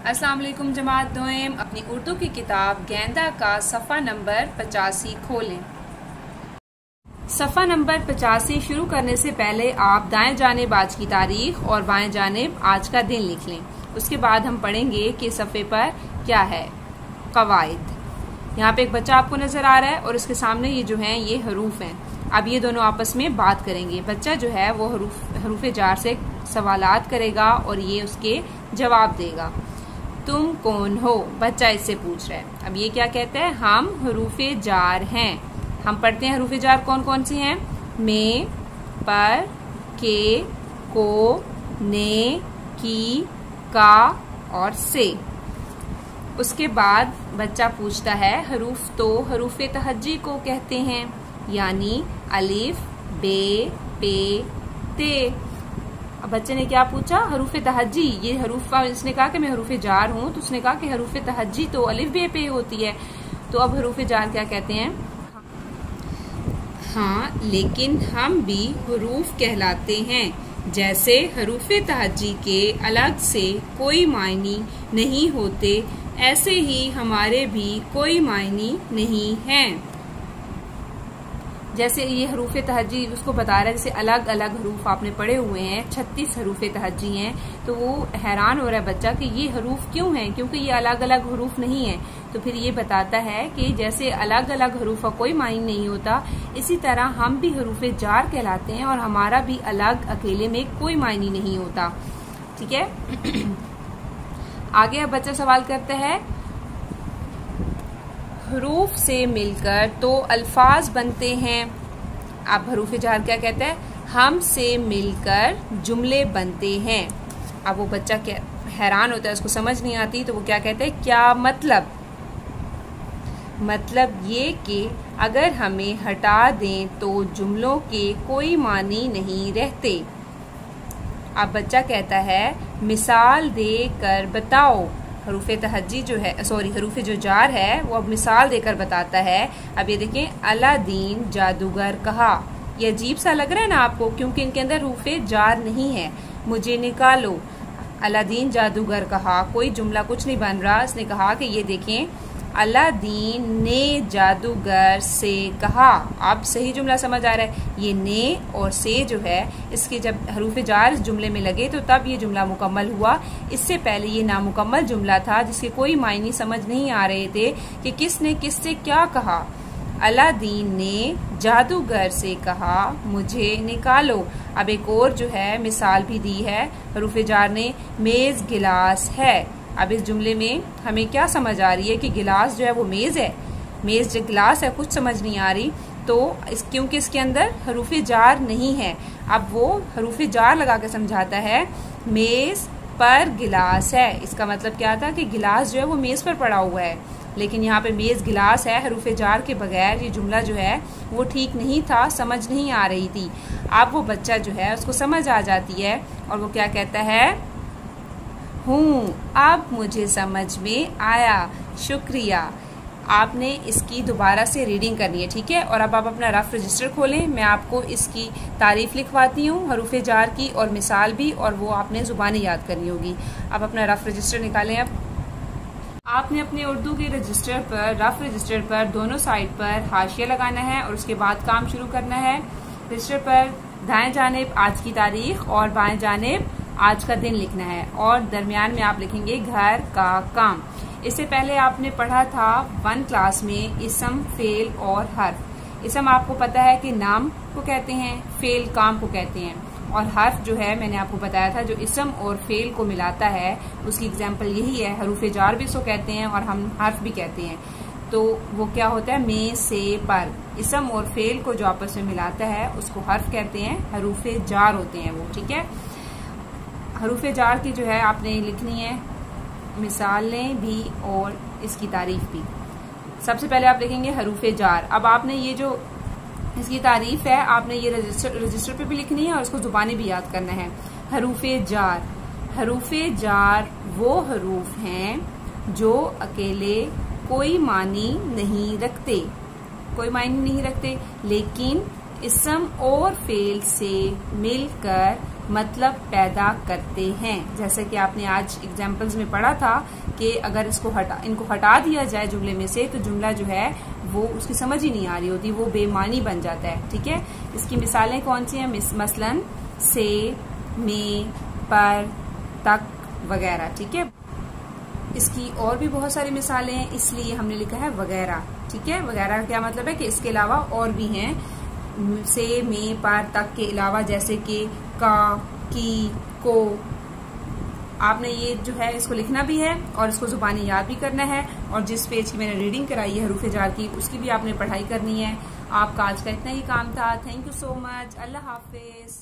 अस्सलाम वालेकुम जमात दोएम। अपनी उर्दू की किताब गेंदा का सफ़ा नंबर 85 खोलें। सफ़ा नंबर 85 शुरू करने से पहले आप दाएं जानिब आज की तारीख और बाएं जानिब आज का दिन लिख लें। उसके बाद हम पढ़ेंगे कि सफ़े पर क्या है। कवायद, यहाँ पे एक बच्चा आपको नजर आ रहा है और उसके सामने ये जो है ये हरूफ हैं। अब ये दोनों आपस में बात करेंगे। बच्चा जो है वो हरूफ जार से सवालात करेगा और ये उसके जवाब देगा। तुम कौन हो, बच्चा इससे पूछ रहा है। अब ये क्या कहता है, हम हरूफे जार हैं। हम पढ़ते हैं हरूफे जार कौन कौन सी हैं। में, पर, के, को, ने, की, का और से। उसके बाद बच्चा पूछता है हरूफ तो हरूफे तहज्जी को कहते हैं, यानी अलिफ, बे, पे, ते। अब बच्चे ने क्या पूछा, हरूफे तहज्जी। ये हरूफ, इसने कहा कि मैं हरूफे जार हूं, तो उसने कहा कि हरूफे तहज्जी तो अलिफ बे पे होती है। तो अब हरूफे जार क्या कहते हैं। हाँ, लेकिन हम भी हरूफ कहलाते हैं। जैसे हरूफे तहज्जी के अलग से कोई मायनी नहीं होते, ऐसे ही हमारे भी कोई मायनी नहीं है। जैसे ये हरूफे तहज्जी उसको बता रहा है, जैसे अलग अलग हरूफ आपने पढ़े हुए हैं, 36 हरूफे तहज्जी हैं। तो वो हैरान हो रहा है बच्चा कि ये हरूफ क्यों हैं, क्योंकि ये अलग अलग हरूफ नहीं है। तो फिर ये बताता है कि जैसे अलग अलग हरूफ का कोई मायने नहीं होता, इसी तरह हम भी हरूफे जार कहलाते हैं और हमारा भी अलग अकेले में कोई मायने नहीं होता। ठीक है। आगे अब बच्चा सवाल करता है, हरूफ से मिलकर तो अल्फाज बनते हैं। अब हरूफे जार क्या कहता है, हम से मिलकर जुमले बनते हैं। अब वो बच्चा क्या हैरान होता है, उसको समझ नहीं आती, तो वो क्या कहता है, क्या मतलब। मतलब ये कि अगर हमें हटा दें तो जुमलों के कोई मानी नहीं रहते। अब बच्चा कहता है मिसाल दे कर बताओ। हरूफे तहज्जी जो है, हरूफे जो जार है वो अब मिसाल देकर बताता है। अब ये देखें, अलादीन जादूगर कहा। ये अजीब सा लग रहा है ना आपको, क्योंकि इनके अंदर हरूफे जार नहीं है। मुझे निकालो, अलादीन जादूगर कहा, कोई जुमला कुछ नहीं बन रहा। इसने कहा कि ये देखें, अलादीन ने जादूगर से कहा। अब सही जुमला समझ आ रहा है। ये ने और से जो है, इसके जब हरूफे जार इस जुमले में लगे तो तब ये जुमला मुकम्मल हुआ। इससे पहले ये नामुकम्मल जुमला था, जिसके कोई मायने समझ नहीं आ रहे थे कि किसने किससे क्या कहा। अलादीन ने जादूगर से कहा, मुझे निकालो। अब एक और जो है मिसाल भी दी है हरूफे जार ने, मेज गिलास है। अब इस जुमले में हमें क्या समझ आ रही है कि गिलास जो है वो मेज है, मेज जो गिलास है, कुछ समझ नहीं आ रही। तो क्योंकि इसके अंदर हरूफे जार नहीं है, अब वो हरूफे जार लगा के समझाता है, मेज पर गिलास है। इसका मतलब क्या था कि गिलास जो है वो मेज पर पड़ा हुआ है, लेकिन यहाँ पे मेज गिलास है। हरूफे जार के बगैर ये जुमला जो है वो ठीक नहीं था, समझ नहीं आ रही थी। अब वो बच्चा जो है उसको समझ आ जाती है और वो क्या कहता है, हूँ, अब मुझे समझ में आया, शुक्रिया। आपने इसकी दोबारा से रीडिंग करनी है, ठीक है। और अब आप अपना रफ रजिस्टर खोलें, मैं आपको इसकी तारीफ लिखवाती हूँ हरूफे जार की और मिसाल भी, और वो आपने जुबानी याद करनी होगी। अब अपना रफ रजिस्टर निकालें। अब आपने अपने उर्दू के रजिस्टर पर, रफ रजिस्टर पर दोनों साइड पर हाशिया लगाना है और उसके बाद काम शुरू करना है। रजिस्टर पर दाएं जानिब आज की तारीख और बाएं जानिब आज का दिन लिखना है और दरमियान में आप लिखेंगे घर का काम। इससे पहले आपने पढ़ा था 1 क्लास में इसम, फेल और हर्फ। इसम आपको पता है कि नाम को कहते हैं, फेल काम को कहते हैं, और हर्फ जो है मैंने आपको बताया था जो इसम और फेल को मिलाता है, उसकी एग्जाम्पल यही है। हरूफे जार भी इसको कहते हैं और हम हर्फ भी कहते हैं। तो वो क्या होता है, में, से, पर, इसम और फेल को जो आपस में मिलाता है उसको हर्फ कहते हैं, हरूफे जार होते हैं वो, ठीक है। हरूफे जार की जो है आपने लिखनी है मिसालें भी और इसकी तारीफ भी। सबसे पहले आप लिखेंगे हरूफे जार। अब आपने ये जो इसकी तारीफ है आपने ये रजिस्टर पे भी लिखनी है और उसको जुबानी भी याद करना है। हरूफे जार, हरूफे जार वो हरूफ हैं जो अकेले कोई मानी नहीं रखते, कोई मायने नहीं रखते, लेकिन इसम और फेल से मिलकर मतलब पैदा करते हैं। जैसे कि आपने आज एग्जाम्पल्स में पढ़ा था कि अगर इनको हटा दिया जाए जुमले में से तो जुमला जो है वो उसकी समझ ही नहीं आ रही होती, वो बेमानी बन जाता है। ठीक है, इसकी मिसालें कौन सी हैं? मसलन से, में, पर, तक वगैरह। ठीक है, इसकी और भी बहुत सारी मिसालें हैं, इसलिए हमने लिखा है वगैरह। ठीक है, वगैरह का क्या मतलब है कि इसके अलावा और भी हैं, से, में, पर, तक के अलावा, जैसे कि का, की, को। आपने ये जो है इसको लिखना भी है और इसको जुबानी याद भी करना है, और जिस पेज की मैंने रीडिंग कराई है हरूफ जार की, उसकी भी आपने पढ़ाई करनी है। आपका आज का इतना ही काम था। Thank you so much. Allah Hafiz.